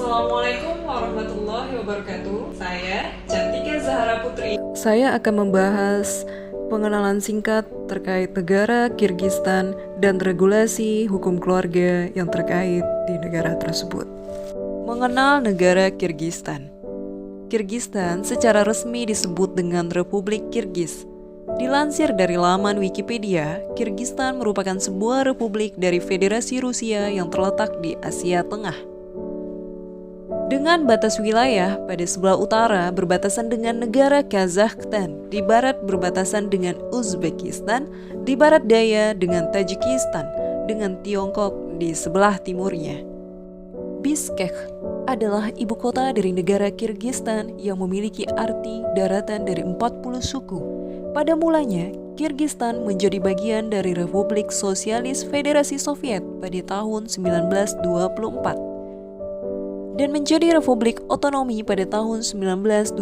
Assalamualaikum warahmatullahi wabarakatuh. Saya Cantika Zahara Putri. Saya akan membahas pengenalan singkat terkait negara Kirgistan dan regulasi hukum keluarga yang terkait di negara tersebut. Mengenal negara Kirgistan. Kirgistan secara resmi disebut dengan Republik Kirgis. Dilansir dari laman Wikipedia, Kirgistan merupakan sebuah republik dari Federasi Rusia yang terletak di Asia Tengah. Dengan batas wilayah, pada sebelah utara berbatasan dengan negara Kazakhstan, di barat berbatasan dengan Uzbekistan, di barat daya dengan Tajikistan, dengan Tiongkok di sebelah timurnya. Bishkek adalah ibu kota dari negara Kirgistan yang memiliki arti daratan dari 40 suku. Pada mulanya, Kirgistan menjadi bagian dari Republik Sosialis Federasi Soviet pada tahun 1924 dan menjadi Republik Otonomi pada tahun 1926.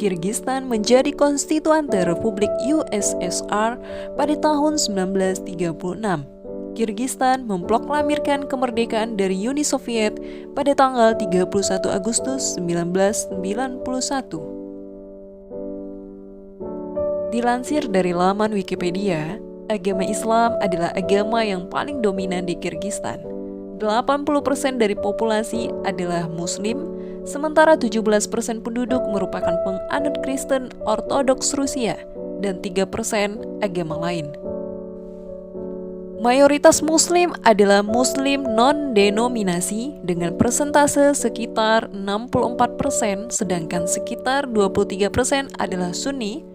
Kirgistan menjadi konstituante Republik USSR pada tahun 1936. Kirgistan memproklamirkan kemerdekaan dari Uni Soviet pada tanggal 31 Agustus 1991. Dilansir dari laman Wikipedia, agama Islam adalah agama yang paling dominan di Kirgistan. 80% dari populasi adalah Muslim, sementara 17% penduduk merupakan penganut Kristen Ortodoks Rusia dan 3% agama lain. Mayoritas Muslim adalah Muslim non-denominasi dengan persentase sekitar 64%, sedangkan sekitar 23% adalah Sunni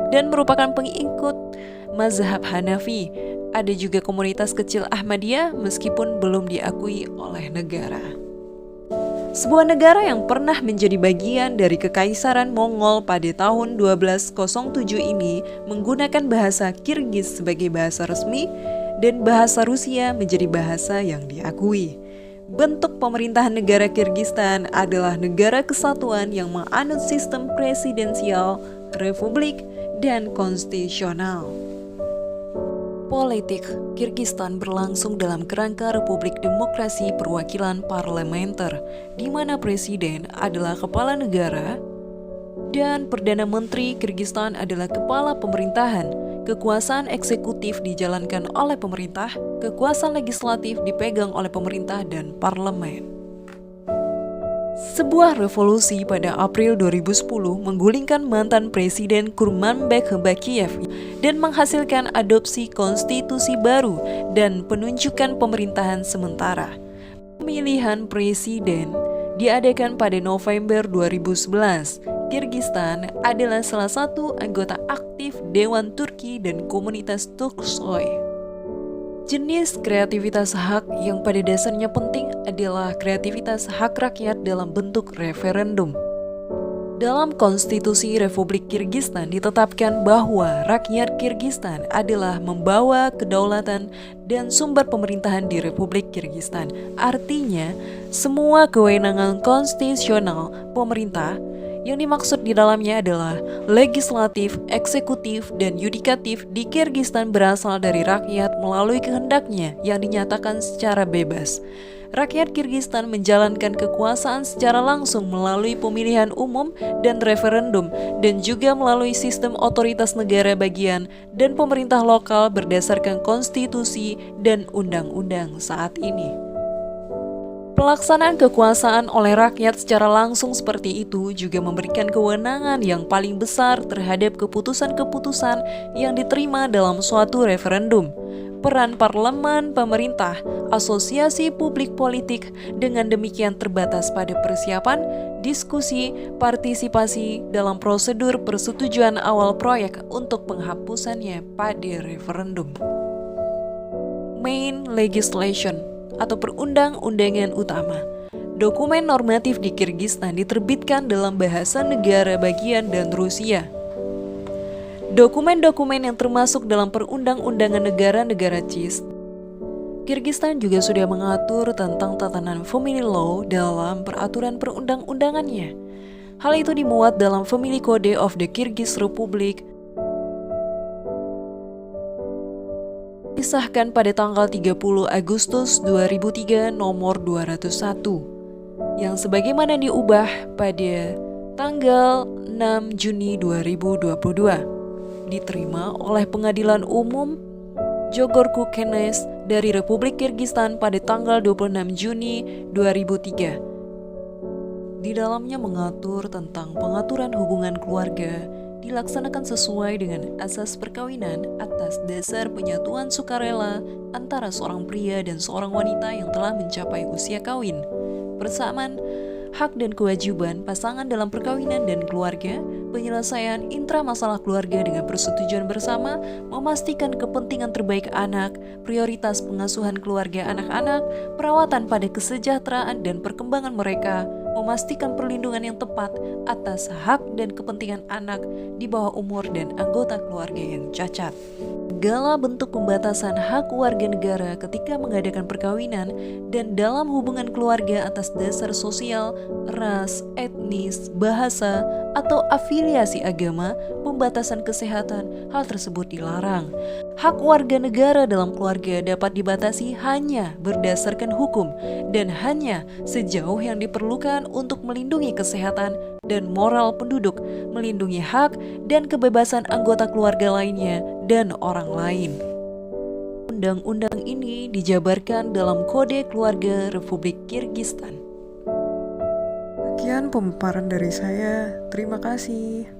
dan merupakan pengikut mazhab Hanafi. Ada juga komunitas kecil Ahmadiyah meskipun belum diakui oleh negara. Sebuah negara yang pernah menjadi bagian dari Kekaisaran Mongol pada tahun 1207 ini menggunakan bahasa Kirgis sebagai bahasa resmi dan bahasa Rusia menjadi bahasa yang diakui. Bentuk pemerintahan negara Kirgistan adalah negara kesatuan yang menganut sistem presidensial, republik, dan konstitusional. Politik Kirgistan berlangsung dalam kerangka Republik Demokrasi Perwakilan Parlementer, di mana presiden adalah kepala negara dan Perdana Menteri Kirgistan adalah kepala pemerintahan. Kekuasaan eksekutif dijalankan oleh pemerintah, kekuasaan legislatif dipegang oleh pemerintah dan parlemen. Sebuah revolusi pada April 2010 menggulingkan mantan Presiden Kurmanbek Bakiev dan menghasilkan adopsi konstitusi baru dan penunjukan pemerintahan sementara. Pemilihan presiden diadakan pada November 2011. Kirgistan adalah salah satu anggota aktif Dewan Turki dan komunitas Turksoy. Jenis kreativitas hak yang pada dasarnya penting adalah kreativitas hak rakyat dalam bentuk referendum. Dalam konstitusi Republik Kirgistan ditetapkan bahwa rakyat Kirgistan adalah membawa kedaulatan dan sumber pemerintahan di Republik Kirgistan. Artinya, semua kewenangan konstitusional pemerintah yang dimaksud di dalamnya adalah legislatif, eksekutif, dan yudikatif di Kirgistan berasal dari rakyat melalui kehendaknya yang dinyatakan secara bebas. Rakyat Kirgistan menjalankan kekuasaan secara langsung melalui pemilihan umum dan referendum dan juga melalui sistem otoritas negara bagian dan pemerintah lokal berdasarkan konstitusi dan undang-undang saat ini. Pelaksanaan kekuasaan oleh rakyat secara langsung seperti itu juga memberikan kewenangan yang paling besar terhadap keputusan-keputusan yang diterima dalam suatu referendum. Peran parlemen, pemerintah, asosiasi publik politik dengan demikian terbatas pada persiapan, diskusi, partisipasi dalam prosedur persetujuan awal proyek untuk penghapusannya pada referendum. Main legislation atau perundang-undangan utama. Dokumen normatif di Kirgistan diterbitkan dalam bahasa negara bagian dan Rusia. Dokumen-dokumen yang termasuk dalam perundang-undangan negara-negara CIS. Kirgistan juga sudah mengatur tentang tatanan family law dalam peraturan perundang-undangannya. Hal itu dimuat dalam Family Code of the Kyrgyz Republic disahkan pada tanggal 30 Agustus 2003 nomor 201. yang sebagaimana diubah pada tanggal 6 Juni 2022, diterima oleh Pengadilan Umum Jogorku Kenes dari Republik Kirgistan pada tanggal 26 Juni 2003. Di dalamnya mengatur tentang pengaturan hubungan keluarga dilaksanakan sesuai dengan asas perkawinan atas dasar penyatuan sukarela antara seorang pria dan seorang wanita yang telah mencapai usia kawin. Persamaan hak dan kewajiban pasangan dalam perkawinan dan keluarga, penyelesaian intra masalah keluarga dengan persetujuan bersama, memastikan kepentingan terbaik anak, prioritas pengasuhan keluarga anak-anak, perawatan pada kesejahteraan dan perkembangan mereka, memastikan perlindungan yang tepat atas hak dan kepentingan anak di bawah umur dan anggota keluarga yang cacat. Segala bentuk pembatasan hak warga negara ketika mengadakan perkawinan dan dalam hubungan keluarga atas dasar sosial, ras, etnis, bahasa, atau afiliasi agama, pembatasan kesehatan, hal tersebut dilarang. Hak warga negara dalam keluarga dapat dibatasi hanya berdasarkan hukum dan hanya sejauh yang diperlukan untuk melindungi kesehatan dan moral penduduk, melindungi hak dan kebebasan anggota keluarga lainnya dan orang lain. Undang-undang ini dijabarkan dalam Kode Keluarga Republik Kirgistan. Sekian pemaparan dari saya. Terima kasih.